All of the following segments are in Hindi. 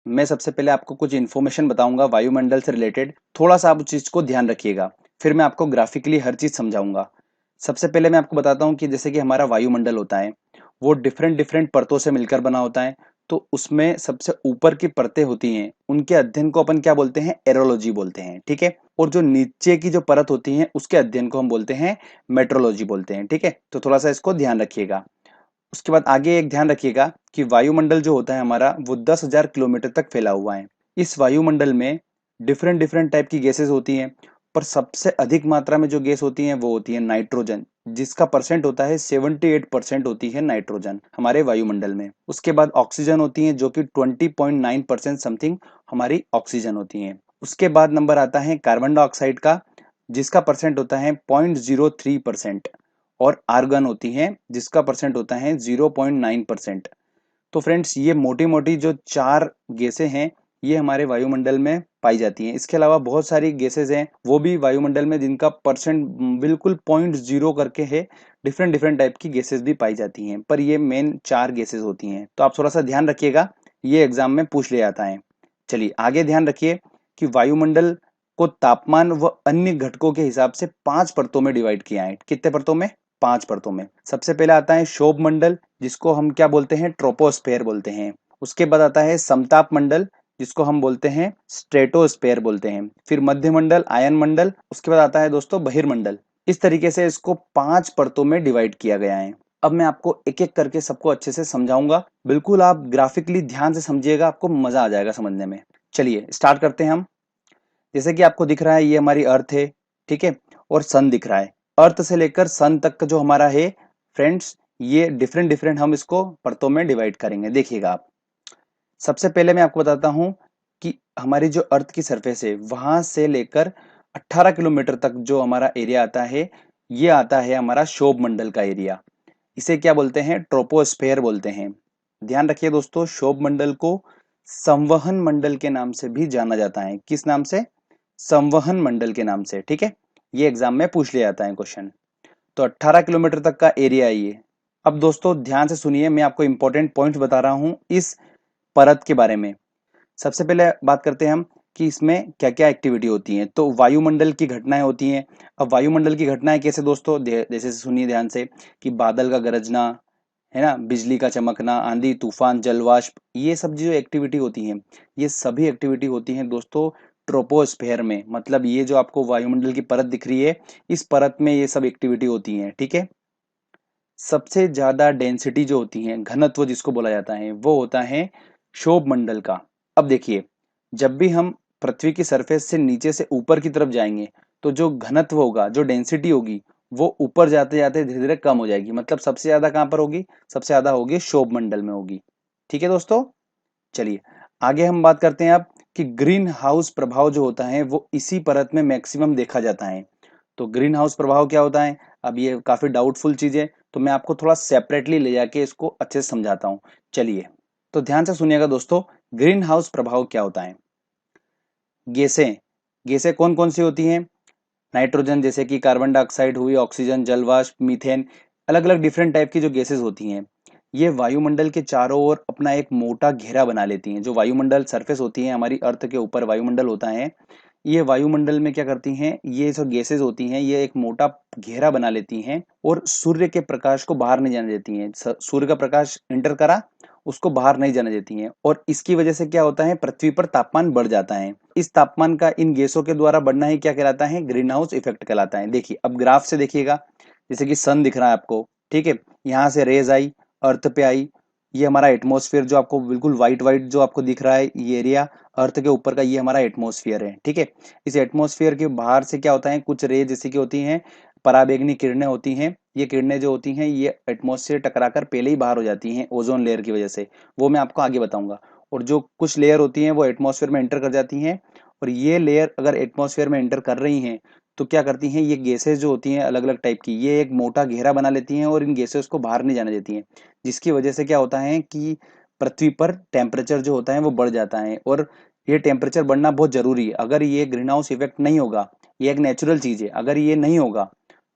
मैं सबसे पहले आपको कुछ इन्फॉर्मेशन बताऊंगा वायुमंडल से रिलेटेड। थोड़ा सा आप उस चीज को ध्यान रखिएगा, फिर मैं आपको ग्राफिकली हर चीज समझाऊंगा। सबसे पहले मैं आपको बताता हूँ कि जैसे कि हमारा वायुमंडल होता है वो डिफरेंट डिफरेंट परतों से मिलकर बना होता है। तो उसमें सबसे ऊपर की परतें होती हैं, उनके अध्ययन को अपन क्या बोलते हैं, एरोलॉजी बोलते हैं, ठीक है। और जो नीचे की जो परत होती है उसके अध्ययन को हम बोलते हैं मेट्रोलॉजी बोलते हैं, ठीक है। तो थोड़ा सा इसको ध्यान रखिएगा। उसके बाद आगे एक ध्यान रखिएगा कि वायुमंडल जो होता है हमारा वो 10,000 किलोमीटर तक फैला हुआ है। इस वायुमंडल में डिफरेंट डिफरेंट टाइप की गैसेस होती हैं, पर सबसे अधिक मात्रा में जो गैस होती है वो होती है नाइट्रोजन, जिसका परसेंट होता है 78% होती है नाइट्रोजन हमारे वायुमंडल में। उसके बाद ऑक्सीजन होती है जो कि 20.9% समथिंग हमारी ऑक्सीजन होती है। उसके बाद नंबर आता है कार्बन डाइऑक्साइड का, जिसका परसेंट होता है 0.03%। और आर्गन होती हैं जिसका परसेंट होता है 0.9%। तो फ्रेंड्स ये मोटी मोटी जो चार गैसें हैं ये हमारे वायुमंडल में पाई जाती हैं। इसके अलावा बहुत सारी गैसेज हैं वो भी वायुमंडल में, जिनका परसेंट बिल्कुल 0.0 करके है। डिफरेंट डिफरेंट टाइप की गैसेज भी पाई जाती हैं, पर ये मेन चार गैसेज होती हैं। तो आप थोड़ा सा ध्यान रखिएगा, ये एग्जाम में पूछ ले जाता है। चलिए आगे ध्यान रखिए कि वायुमंडल को तापमान व अन्य घटकों के हिसाब से 5 परतों में डिवाइड किया है। कितने परतों में, 5 परतों में। सबसे पहले आता है शोभ मंडल, जिसको हम क्या बोलते हैं, ट्रोपोस्फेयर बोलते हैं। उसके बाद आता है समताप मंडल, जिसको हम बोलते हैं स्ट्रेटोस्फेयर बोलते हैं। फिर मध्य मंडल, आयन मंडल। उसके बाद आता है दोस्तों बहिर्मंडल। इस तरीके से इसको 5 परतों में डिवाइड किया गया है। अब मैं आपको एक एक करके सबको अच्छे से समझाऊंगा। बिल्कुल आप ग्राफिकली ध्यान से समझिएगा, आपको मजा आ जाएगा समझने में। चलिए स्टार्ट करते हैं हम। जैसे कि आपको दिख रहा है ये हमारी अर्थ है, ठीक है। और सन दिख रहा है। अर्थ से लेकर सन तक का जो हमारा है फ्रेंड्स, ये डिफरेंट डिफरेंट हम इसको परतों में डिवाइड करेंगे, देखिएगा आप। सबसे पहले मैं आपको बताता हूं कि हमारी जो अर्थ की सरफेस है वहां से लेकर 18 किलोमीटर तक जो हमारा एरिया आता है, ये आता है हमारा शोभ मंडल का एरिया। इसे क्या बोलते हैं, ट्रोपोस्फेयर बोलते हैं। ध्यान रखिए दोस्तों, शोभ मंडल को संवहन मंडल के नाम से भी जाना जाता है। किस नाम से, संवहन मंडल के नाम से, ठीक है। ये एग्जाम में पूछ लिया जाता है क्वेश्चन। तो 18 किलोमीटर तक का एरिया है ये। अब दोस्तों ध्यान से सुनिए, मैं आपको इंपॉर्टेंट पॉइंट्स बता रहा हूं इस परत के बारे में। सबसे पहले बात करते हैं हम कि इसमें क्या क्या एक्टिविटी होती है। तो वायुमंडल की घटनाएं होती हैं। अब वायुमंडल की घटनाएं कैसे दोस्तों, जैसे सुनिए ध्यान से कि बादल का गरजना, है ना, बिजली का चमकना, आंधी तूफान, जलवाष्प, ये सब जो एक्टिविटी होती हैं, ये सभी एक्टिविटी होती हैं दोस्तों ट्रोपोस्फेयर में। मतलब ये जो आपको वायुमंडल की परत दिख रही है, इस परत में ये सब एक्टिविटी होती हैं, ठीक है। सबसे ज्यादा डेंसिटी जो होती है, घनत्व जिसको बोला जाता है, वो होता है क्षोभ मंडल का। अब देखिए, जब भी हम पृथ्वी की सरफेस से नीचे से ऊपर की तरफ जाएंगे तो जो घनत्व होगा, जो डेंसिटी होगी, वो ऊपर जाते जाते धीरे धीरे कम हो जाएगी। मतलब सबसे ज्यादा कहां पर होगी, सबसे ज्यादा होगी क्षोभ मंडल में होगी, ठीक है दोस्तों। चलिए आगे हम बात करते हैं अब कि ग्रीन हाउस प्रभाव जो होता है वो इसी परत में मैक्सिमम देखा जाता है। तो ग्रीन हाउस प्रभाव क्या होता है, अब ये काफी डाउटफुल चीज है, तो मैं आपको थोड़ा सेपरेटली ले जाके इसको अच्छे से समझाता हूं। चलिए तो ध्यान से सुनिएगा दोस्तों, ग्रीन हाउस प्रभाव क्या होता है। गैसें, गैसें कौन कौन सी होती हैं, नाइट्रोजन जैसे कि कार्बन डाइऑक्साइड हुई, ऑक्सीजन, जलवाष्प, मीथेन, अलग अलग डिफरेंट टाइप की जो गैसेस होती हैं, ये वायुमंडल के चारों ओर अपना एक मोटा घेरा बना लेती हैं। जो वायुमंडल सरफेस होती है हमारी अर्थ के ऊपर वायुमंडल होता है, ये वायुमंडल में क्या करती हैं, ये जो गैसेस होती हैं ये एक मोटा घेरा बना लेती हैं और सूर्य के प्रकाश को बाहर नहीं जाने देती हैं। सूर्य का प्रकाश इंटर करा, उसको बाहर नहीं जाने देती हैं। और इसकी वजह से क्या होता है, पृथ्वी पर तापमान बढ़ जाता है। इस तापमान का इन गैसों के द्वारा बढ़ना ही क्या कहलाता है, ग्रीन हाउस इफेक्ट कहलाता है। देखिए अब ग्राफ से देखिएगा, जैसे कि सन दिख रहा है आपको, ठीक है। यहाँ से रेज आई, अर्थ पे आई, ये हमारा एटमॉस्फेयर जो आपको बिल्कुल व्हाइट व्हाइट जो आपको दिख रहा है, ये एरिया अर्थ के ऊपर का, ये हमारा एटमॉस्फेयर है, ठीक है। इस एटमॉस्फेयर के बाहर से क्या होता है, कुछ रे जैसे की होती हैं, पराबैंगनी किरणें होती हैं। ये किरणें जो होती हैं ये एटमॉस्फेयर टकराकर पहले ही बाहर हो जाती हैं ओजोन लेयर की वजह से, वो मैं आपको आगे बताऊंगा। और जो कुछ लेयर होती हैं वो एटमॉस्फेयर में एंटर कर जाती हैं। और ये लेयर अगर एटमॉस्फेयर में एंटर कर रही हैं तो क्या करती हैं, ये गैसेस जो होती हैं अलग अलग टाइप की, ये एक मोटा घेरा बना लेती हैं और इन गैसेस को बाहर नहीं जाने देती हैं। जिसकी वजह से क्या होता है कि पृथ्वी पर टेम्परेचर जो होता है वो बढ़ जाता है। और ये टेम्परेचर बढ़ना बहुत जरूरी है। अगर ये ग्रीन हाउस इफेक्ट नहीं होगा, ये एक नेचुरल चीज है, अगर ये नहीं होगा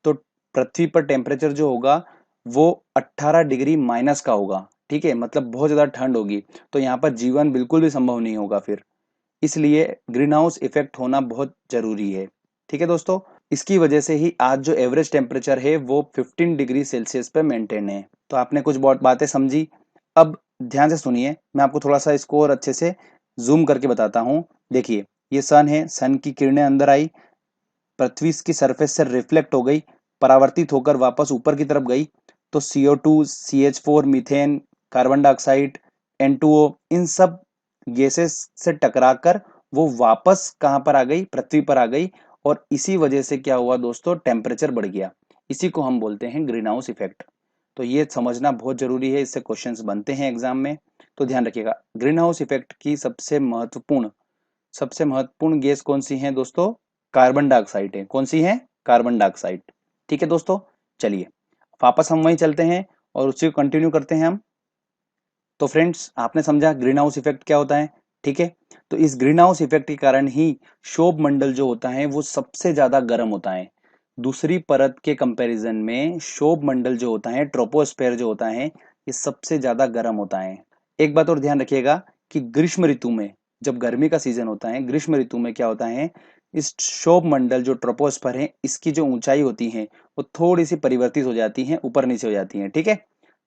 तो पृथ्वी पर टेम्परेचर जो होगा वो 18 डिग्री माइनस का होगा। ठीक है, मतलब बहुत ज्यादा ठंड होगी, तो यहाँ पर जीवन बिल्कुल भी संभव नहीं होगा फिर। इसलिए ग्रीन हाउस इफेक्ट होना बहुत जरूरी है। ठीक है दोस्तों, इसकी वजह से ही आज जो एवरेज टेम्परेचर है वो 15 डिग्री सेल्सियस पे मेंटेन है। तो आपने कुछ बहुत बातें समझी। अब ध्यान से सुनिए, मैं आपको थोड़ा सा इसको और अच्छे से जूम करके बताता हूँ। देखिए, ये सन है, सन की किरणें अंदर आई, पृथ्वी की सरफेस से रिफ्लेक्ट हो गई, परावर्तित होकर वापस ऊपर की तरफ गई, तो CO2, CH4, methane, carbon dioxide, N2O, इन सब गैसेस से टकराकर वो वापस कहां पर आ गई, पृथ्वी पर आ गई। और इसी वजह से क्या हुआ दोस्तों, टेम्परेचर बढ़ गया। इसी को हम बोलते हैं ग्रीन हाउस इफेक्ट। तो ये समझना बहुत जरूरी है, इससे क्वेश्चंस बनते हैं एग्जाम में। तो ध्यान रखिएगा, ग्रीन हाउस इफेक्ट की सबसे महत्वपूर्ण गैस कौन सी है दोस्तों, कार्बन डाइऑक्साइड है। कौन सी है, कार्बन डाइऑक्साइड। ठीक है दोस्तों, चलिए वापस हम वहीं चलते हैं और उसी को कंटिन्यू करते हैं हम। तो फ्रेंड्स, आपने समझा ग्रीन हाउस इफेक्ट क्या होता है। ठीक है, तो इस ग्रीन हाउस इफेक्ट के कारण ही क्षोभ मंडल जो होता है वो सबसे ज्यादा गर्म होता है। दूसरी परत के कंपैरिजन में क्षोभ मंडल जो होता है, ट्रोपोस्फेयर जो होता है, ये सबसे ज्यादा गर्म होता है। एक बात और ध्यान रखिएगा कि ग्रीष्म ऋतु में, जब गर्मी का सीजन होता है, ग्रीष्म ऋतु में क्या होता है, इस क्षोभ मंडल जो ट्रोपोस्फेयर है, इसकी जो ऊंचाई होती है वो थोड़ी सी परिवर्तित हो जाती है, ऊपर नीचे हो जाती है। ठीक है,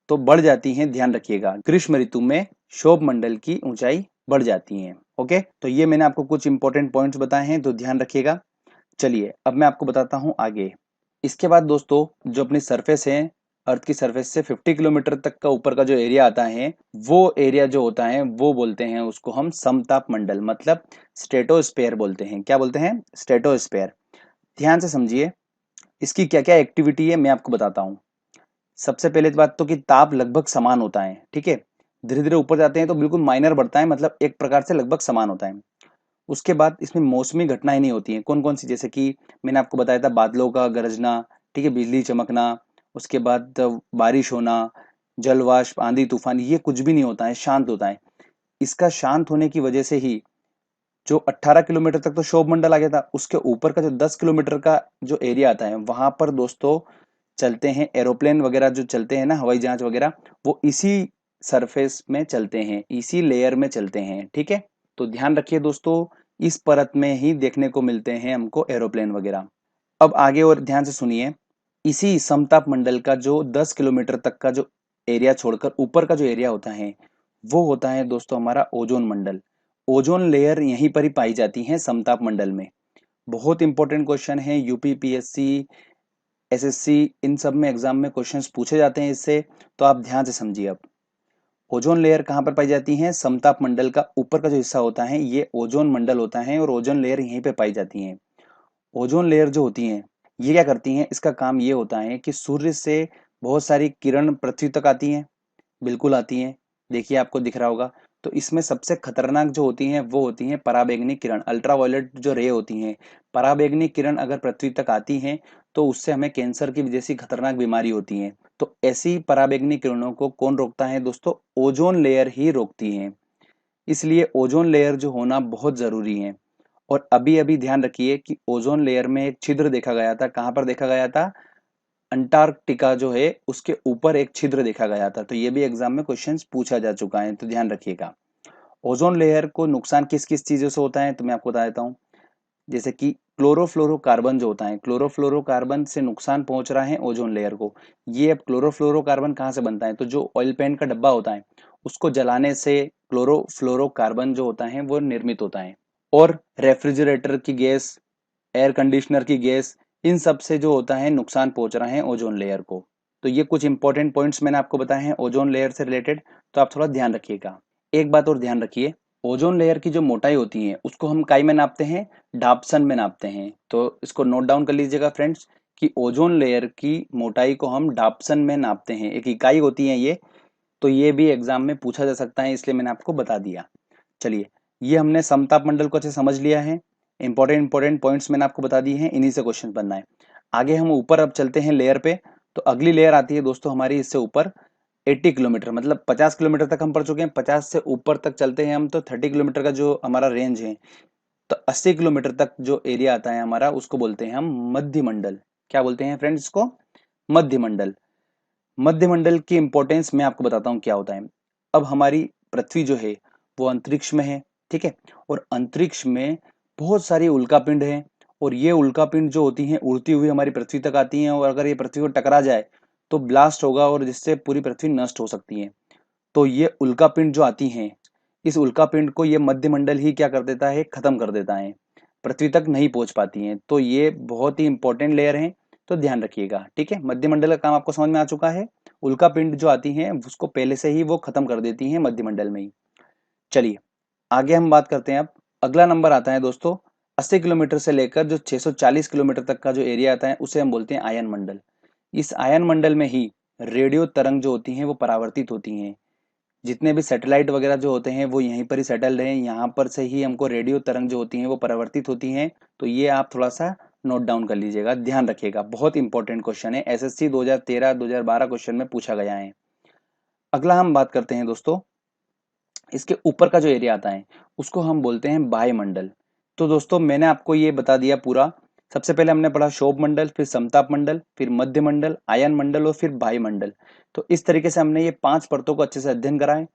तो बढ़ जाती हैं। ध्यान रखिएगा, ग्रीष्म ऋतु में क्षोभ मंडल की ऊंचाई बढ़ जाती है। ओके, तो ये मैंने आपको कुछ इंपॉर्टेंट पॉइंट्स बताए हैं, तो ध्यान रखिएगा। चलिए अब मैं आपको बताता हूं आगे। इसके बाद दोस्तों, जो अपनी सरफेस है, अर्थ की सरफेस से 50 किलोमीटर तक का ऊपर का जो एरिया आता है, वो एरिया जो होता है वो बोलते हैं उसको हम समताप मंडल, मतलब स्ट्रेटोस्फेयर बोलते हैं। क्या बोलते हैं, स्ट्रेटोस्फेयर। ध्यान से समझिए, इसकी क्या क्या एक्टिविटी है मैं आपको बताता हूँ। सबसे पहले बात तो कि ताप लगभग समान होता है। ठीक है, धीरे धीरे ऊपर जाते हैं तो बिल्कुल माइनर बढ़ता है, मतलब एक प्रकार से लगभग समान होता है। उसके बाद इसमें मौसमी घटनाएं नहीं होती हैं। कौन कौन सी, जैसे कि मैंने आपको बताया था, बादलों का गरजना, ठीक है, बिजली चमकना, उसके बाद बारिश होना, जलवाष्प, आंधी तूफान, ये कुछ भी नहीं होता है, शांत होता है। इसका शांत होने की वजह से ही जो 18 किलोमीटर तक तो क्षोभ मंडल आ गया था, उसके ऊपर का जो 10 किलोमीटर का जो एरिया आता है, वहां पर दोस्तों चलते हैं एरोप्लेन वगैरह, जो चलते हैं ना, हवाई जहाज वगैरह, वो इसी सरफेस में चलते हैं, इसी लेयर में चलते हैं। ठीक है, तो ध्यान रखिए दोस्तों, इस परत में ही देखने को मिलते हैं हमको एरोप्लेन वगैरह। अब आगे और ध्यान से सुनिए, इसी समताप मंडल का जो 10 किलोमीटर तक का जो एरिया छोड़कर ऊपर का जो एरिया होता है, वो होता है दोस्तों हमारा ओजोन मंडल। ओजोन लेयर यहीं पर ही पाई जाती है समताप मंडल में। बहुत इंपॉर्टेंट क्वेश्चन है, यूपी, PSC, SSC, इन सब में एग्जाम में क्वेश्चंस पूछे जाते हैं इससे, तो आप ध्यान से समझिए। अब ओजोन लेयर कहाँ पर पाई जाती है, समताप मंडल का ऊपर का जो हिस्सा होता है ये ओजोन मंडल होता है, और ओजोन लेयर यहीं पे पाई जाती है। ओजोन लेयर जो होती है, ये क्या करती हैं, इसका काम ये होता है कि सूर्य से बहुत सारी किरण पृथ्वी तक आती हैं, बिल्कुल आती हैं। देखिए आपको दिख रहा होगा। तो इसमें सबसे खतरनाक जो होती हैं वो होती हैं पराबैंगनी किरण, अल्ट्रावायलेट जो रे होती हैं। पराबैंगनी किरण अगर पृथ्वी तक आती हैं तो उससे हमें कैंसर की जैसी खतरनाक बीमारी होती है। तो ऐसी पराबैंगनी किरणों को कौन रोकता है दोस्तों, ओजोन लेयर ही रोकती है। इसलिए ओजोन लेयर जो होना बहुत जरूरी है। और अभी अभी ध्यान रखिए कि ओजोन लेयर में एक छिद्र देखा गया था। कहां पर देखा गया था, अंटार्कटिका जो है उसके ऊपर एक छिद्र देखा गया था। तो ये भी एग्जाम में क्वेश्चंस पूछा जा चुका है, तो ध्यान रखिएगा। ओजोन लेयर को नुकसान किस किस चीजों से होता है, तो मैं आपको बता देता हूँ। जैसे कि क्लोरोफ्लोरोकार्बन जो होता है, क्लोरोफ्लोरोकार्बन से नुकसान पहुंच रहा है ओजोन लेयर को। ये अब क्लोरोफ्लोरोकार्बन कहाँ से बनता है, तो जो ऑयल पेंट का डब्बा होता है उसको जलाने से क्लोरोफ्लोरोकार्बन जो होता है वो निर्मित होता है। और रेफ्रिजरेटर की गैस, एयर कंडीशनर की गैस, इन सब से जो होता है नुकसान पहुंच रहा है ओजोन लेयर को। तो ये कुछ इंपॉर्टेंट पॉइंट्स मैंने आपको बताए हैं ओजोन लेयर से रिलेटेड, तो आप थोड़ा ध्यान रखिएगा। एक बात और ध्यान रखिए, ओजोन लेयर की जो मोटाई होती है उसको हम काई में नापते हैं, डाप्सन में नापते हैं। तो इसको नोट डाउन कर लीजिएगा फ्रेंड्स, कि ओजोन लेयर की मोटाई को हम डाप्सन में नापते हैं, एक इकाई होती है ये। तो ये भी एग्जाम में पूछा जा सकता है, इसलिए मैंने आपको बता दिया। चलिए, ये हमने समताप मंडल को अच्छे समझ लिया है। इंपॉर्टेंट पॉइंट्स मैंने आपको बता दिए हैं, इन्हीं से क्वेश्चन बनना है। आगे हम ऊपर अब चलते हैं लेयर पे। तो अगली लेयर आती है दोस्तों हमारी इससे ऊपर, 80 किलोमीटर, मतलब 50 किलोमीटर तक हम पढ़ चुके हैं, 50 से ऊपर तक चलते हैं हम तो 30 किलोमीटर का जो हमारा रेंज है, तो 80 किलोमीटर तक जो एरिया आता है हमारा, उसको बोलते हैं हम मध्य मंडल। क्या बोलते हैं फ्रेंड्स इसको, मध्य मंडल। मध्यमंडल की इंपॉर्टेंस मैं आपको बताता हूँ क्या होता है। अब हमारी पृथ्वी जो है वो अंतरिक्ष में है, ठीक है, और अंतरिक्ष में बहुत सारी उल्कापिंड हैं, और ये उल्कापिंड जो होती हैं उड़ती हुई हमारी पृथ्वी तक आती हैं, और अगर ये पृथ्वी को टकरा जाए तो ब्लास्ट होगा और जिससे पूरी पृथ्वी नष्ट हो सकती है। तो ये उल्कापिंड जो आती हैं, इस उल्कापिंड को ये मध्यमंडल ही क्या कर देता है, खत्म कर देता है, पृथ्वी तक नहीं पहुंच पाती हैं। तो ये बहुत ही इंपॉर्टेंट लेयर है, तो ध्यान रखिएगा, ठीक है। मध्यमंडल का काम आपको समझ में आ चुका है। उल्कापिंड जो आती हैं उसको पहले से ही वो खत्म कर देती हैं मध्यमंडल में ही। चलिए आगे हम बात करते हैं। अब अगला नंबर आता है दोस्तों, 80 किलोमीटर से लेकर जो 640 किलोमीटर तक का जो एरिया आता है उसे हम बोलते हैं आयन मंडल। इस आयन मंडल में ही रेडियो तरंग जो होती हैं वो परावर्तित होती हैं। जितने भी सैटेलाइट वगैरह जो होते हैं वो यहीं पर ही सेटल रहे हैं, यहाँ पर से ही हमको रेडियो तरंग जो होती हैं वो परावर्तित होती हैं। तो ये आप थोड़ा सा नोट डाउन कर लीजिएगा, ध्यान रखिएगा, बहुत इंपॉर्टेंट क्वेश्चन है, एसएससी 2013 2012 क्वेश्चन में पूछा गया है। अगला हम बात करते हैं दोस्तों, इसके ऊपर का जो एरिया आता है उसको हम बोलते हैं वायुमंडल। तो दोस्तों मैंने आपको ये बता दिया पूरा। सबसे पहले हमने पढ़ा शोभ मंडल, फिर समताप मंडल, फिर मध्य मंडल, आयन मंडल और फिर वायुमंडल। तो इस तरीके से हमने ये 5 परतों को अच्छे से अध्ययन करा है।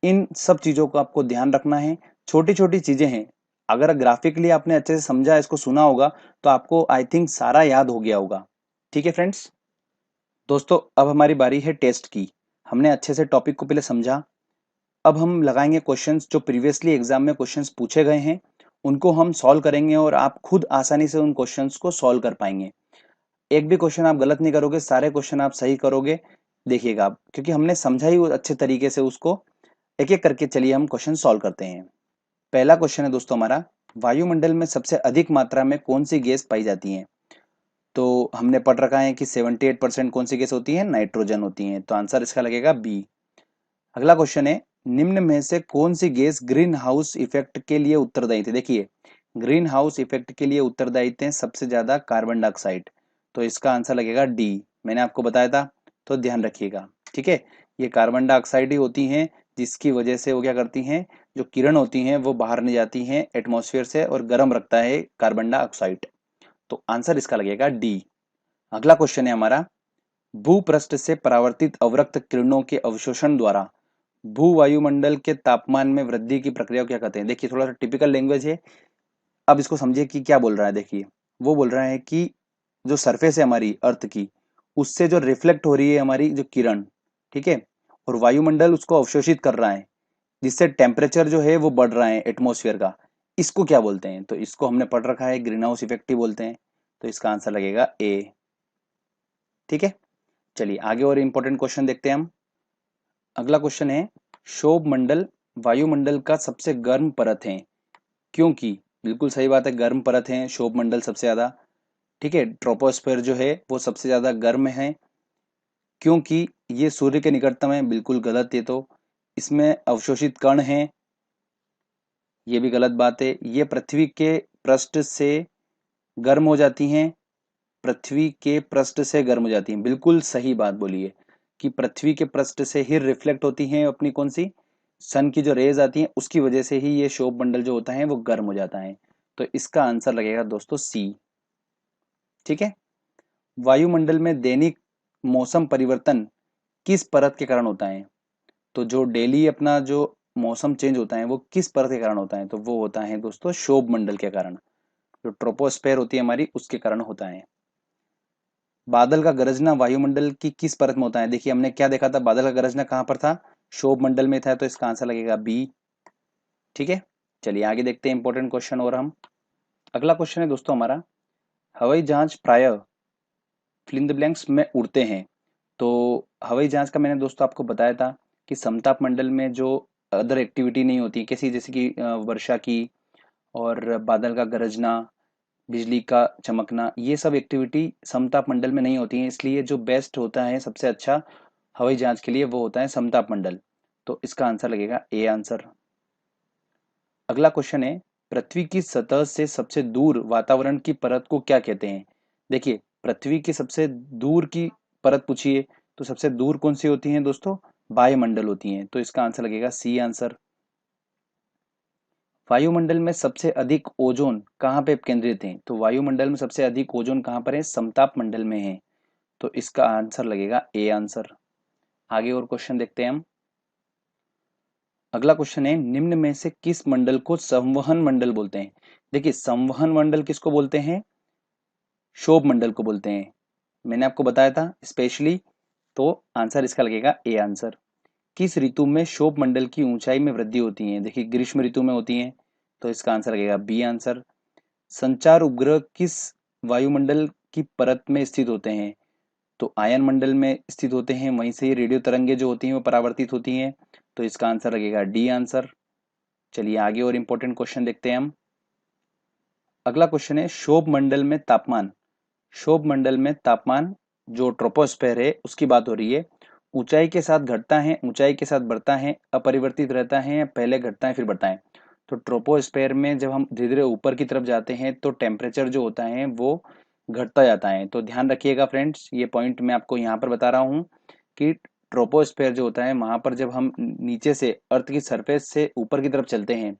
इन सब चीजों को आपको ध्यान रखना है, छोटी छोटी चीजें हैं। अगर ग्राफिकली आपने अच्छे से समझा, इसको सुना होगा, तो आपको आई थिंक सारा याद हो गया होगा। ठीक है फ्रेंड्स, दोस्तों अब हमारी बारी है टेस्ट की। हमने अच्छे से टॉपिक को पहले समझा, अब हम लगाएंगे क्वेश्चंस जो प्रीवियसली एग्जाम में क्वेश्चंस पूछे गए हैं, उनको हम सॉल्व करेंगे और आप खुद आसानी से उन क्वेश्चंस को सॉल्व कर पाएंगे। एक भी क्वेश्चन आप गलत नहीं करोगे, सारे क्वेश्चन आप सही करोगे। देखिएगा आप, क्योंकि हमने समझा ही अच्छे तरीके से उसको। एक एक करके चलिए हम क्वेश्चन सॉल्व करते हैं। पहला क्वेश्चन है दोस्तों हमारा, वायुमंडल में सबसे अधिक मात्रा में कौन सी गैस पाई जाती है। तो हमने पढ़ रखा है कि 78% कौन सी गैस होती है, नाइट्रोजन होती है, तो आंसर इसका लगेगा बी। अगला क्वेश्चन है, निम्न में से कौन सी गैस ग्रीन हाउस इफेक्ट के लिए उत्तरदायी थी। देखिए ग्रीन हाउस इफेक्ट के लिए उत्तरदायी थे सबसे ज्यादा कार्बन डाइऑक्साइड, तो इसका आंसर लगेगा डी। मैंने आपको बताया था, तो ध्यान रखिएगा, ठीक है। ये कार्बन डाइऑक्साइड ही होती हैं जिसकी वजह से वो क्या करती हैं, जो किरण होती हैं वो बाहर नहीं जाती हैं एटमॉस्फेयर से, और गर्म रखता है कार्बन डाइऑक्साइड। तो आंसर इसका लगेगा डी। अगला क्वेश्चन है हमारा, भूपृष्ठ से परावर्तित अवरक्त किरणों के अवशोषण द्वारा भू वायुमंडल के तापमान में वृद्धि की प्रक्रिया को क्या कहते हैं। देखिए थोड़ा सा टिपिकल लैंग्वेज है, अब इसको समझिए कि क्या बोल रहा है। देखिए वो बोल रहा है कि जो सरफेस है हमारी अर्थ की, उससे जो रिफ्लेक्ट हो रही है हमारी जो किरण, ठीक है, और वायुमंडल उसको अवशोषित कर रहा है, जिससे टेम्परेचर जो है वो बढ़ रहा है एटमॉस्फेयर का, इसको क्या बोलते हैं। तो इसको हमने पढ़ रखा है, ग्रीन हाउस इफेक्ट ही बोलते हैं, तो इसका आंसर लगेगा ए। ठीक है, चलिए आगे और इंपॉर्टेंट क्वेश्चन देखते हैं हम। अगला क्वेश्चन है, क्षोभ मंडल वायुमंडल का सबसे गर्म परत है, क्योंकि बिल्कुल सही बात है, गर्म परत है क्षोभ मंडल सबसे ज्यादा, ठीक है। ट्रोपोस्फेयर जो है वो सबसे ज्यादा गर्म है, क्योंकि ये सूर्य के निकटतम है, बिल्कुल गलत। ये तो इसमें अवशोषित कण हैं, ये भी गलत बात है। ये पृथ्वी के पृष्ठ से गर्म हो जाती हैं, पृथ्वी के पृष्ठ से गर्म हो जाती हैं, बिल्कुल सही बात बोली है कि पृथ्वी के पृष्ठ से ही रिफ्लेक्ट होती हैं अपनी कौन सी, सन की जो रेज आती हैं, उसकी वजह से ही ये क्षोभ मंडल जो होता है वो गर्म हो जाता है। तो इसका आंसर लगेगा दोस्तों सी। ठीक है, वायुमंडल में दैनिक मौसम परिवर्तन किस परत के कारण होता है। तो जो डेली अपना जो मौसम चेंज होता है वो किस परत के कारण होता है, तो वो होता है दोस्तों क्षोभ मंडल के कारण, जो ट्रोपोस्फेयर होती है हमारी उसके कारण होता है। बादल का गरजना वायुमंडल की किस परत में होता है। देखिए हमने क्या देखा था, बादल का गरजना कहां पर था, क्षोभ मंडल में था, तो इसका आंसर लगेगा बी। ठीक है, चलिए आगे देखते हैं इंपॉर्टेंट क्वेश्चन और हम। अगला क्वेश्चन है दोस्तों हमारा, हवाई जहाज प्राय फिल इन द ब्लैंक्स में उड़ते हैं। तो हवाई जहाज का मैंने दोस्तों आपको बताया था कि समताप मंडल में जो अदर एक्टिविटी नहीं होती कैसी, जैसे कि वर्षा की और बादल का गरजना, बिजली का चमकना, ये सब एक्टिविटी समताप मंडल में नहीं होती है, इसलिए जो बेस्ट होता है सबसे अच्छा हवाई जहाज के लिए वो होता है समताप मंडल। तो इसका आंसर लगेगा ए आंसर। अगला क्वेश्चन है, पृथ्वी की सतह से सबसे दूर वातावरण की परत को क्या कहते हैं। देखिए पृथ्वी की सबसे दूर की परत पूछिए, तो सबसे दूर कौन सी होती है दोस्तों, वायुमंडल होती है, तो इसका आंसर लगेगा सी आंसर। वायुमंडल में सबसे अधिक ओजोन कहाँ पे केंद्रित है, तो वायुमंडल में सबसे अधिक ओजोन कहाँ पर है, समताप मंडल में है, तो इसका आंसर लगेगा ए आंसर। आगे और क्वेश्चन देखते हैं हम। अगला क्वेश्चन है, निम्न में से किस मंडल को संवहन मंडल बोलते हैं? देखिए, संवहन मंडल किसको बोलते हैं? क्षोभ मंडल को बोलते हैं। मैंने आपको बताया था स्पेशली, तो आंसर इसका लगेगा ए आंसर। किस ऋतु में क्षोभ मंडल की ऊंचाई में वृद्धि होती है? देखिए, ग्रीष्म ऋतु में होती है, तो इसका आंसर लगेगा बी आंसर। संचार उपग्रह किस वायुमंडल की परत में स्थित होते हैं? तो आयन मंडल में स्थित होते हैं, वहीं से ये रेडियो तरंगे जो होती हैं वो परावर्तित होती हैं, तो इसका आंसर लगेगा डी आंसर। चलिए आगे और इंपॉर्टेंट क्वेश्चन देखते हैं हम। अगला क्वेश्चन है, क्षोभ मंडल में तापमान। क्षोभ मंडल में तापमान जो ट्रोपोस्फेयर है उसकी बात हो रही है, ऊंचाई के साथ घटता है, ऊंचाई के साथ बढ़ता है, अपरिवर्तित रहता है, या पहले घटता है फिर बढ़ता है? तो ट्रोपोस्फेयर में जब हम धीरे धीरे ऊपर की तरफ जाते हैं तो टेम्परेचर जो होता है वो घटता जाता है। तो ध्यान रखिएगा फ्रेंड्स, ये पॉइंट मैं आपको यहाँ पर बता रहा हूँ कि ट्रोपोस्फेयर जो होता है वहां पर जब हम नीचे से अर्थ की सरफेस से ऊपर की तरफ चलते हैं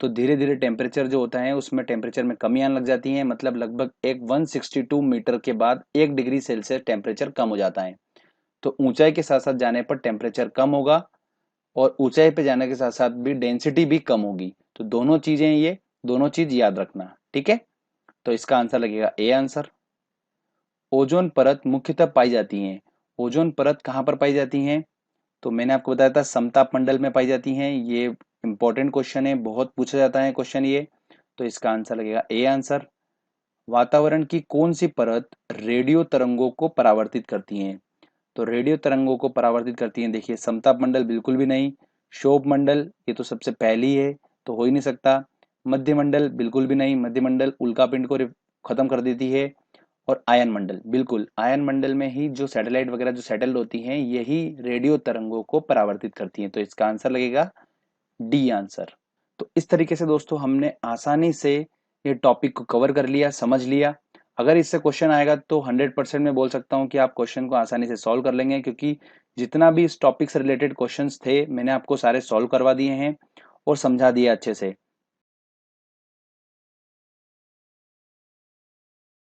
तो धीरे धीरे टेम्परेचर जो होता है उसमें टेम्परेचर में कमी आने लग जाती है, मतलब लगभग एक 162 मीटर के बाद 1 डिग्री सेल्सियस टेम्परेचर कम हो जाता है। तो ऊंचाई के साथ साथ जाने पर टेम्परेचर कम होगा और ऊंचाई पे जाने के साथ साथ भी डेंसिटी भी कम होगी। तो दोनों चीजें, ये दोनों चीज याद रखना, ठीक है? तो इसका आंसर लगेगा ए आंसर। ओजोन परत मुख्यतः पाई जाती है, ओजोन परत कहाँ पर पाई जाती है? तो मैंने आपको बताया था समताप मंडल में पाई जाती हैं। ये इंपॉर्टेंट क्वेश्चन है, बहुत पूछा जाता है क्वेश्चन ये। तो इसका आंसर लगेगा ए आंसर। वातावरण की कौन सी परत रेडियो तरंगों को परावर्तित करती है? तो रेडियो तरंगों को परावर्तित करती है, देखिए समताप मंडल बिल्कुल भी नहीं, क्षोभ मंडल ये तो सबसे पहली है, तो हो ही नहीं सकता। मध्य मंडल बिल्कुल भी नहीं, मध्य मंडल उल्का पिंड को खत्म कर देती है। और आयन मंडल, बिल्कुल आयन मंडल में ही जो सैटेलाइट वगैरह जो सेटल होती हैं यही रेडियो तरंगों को परावर्तित करती हैं, तो इसका आंसर लगेगा डी आंसर। तो इस तरीके से दोस्तों हमने आसानी से ये टॉपिक को कवर कर लिया, समझ लिया। अगर इससे क्वेश्चन आएगा तो 100% मैं बोल सकता हूँ कि आप क्वेश्चन को आसानी से सॉल्व कर लेंगे, क्योंकि जितना भी इस टॉपिक से रिलेटेड क्वेश्चंस थे मैंने आपको सारे सॉल्व करवा दिए हैं और समझा दिया अच्छे से।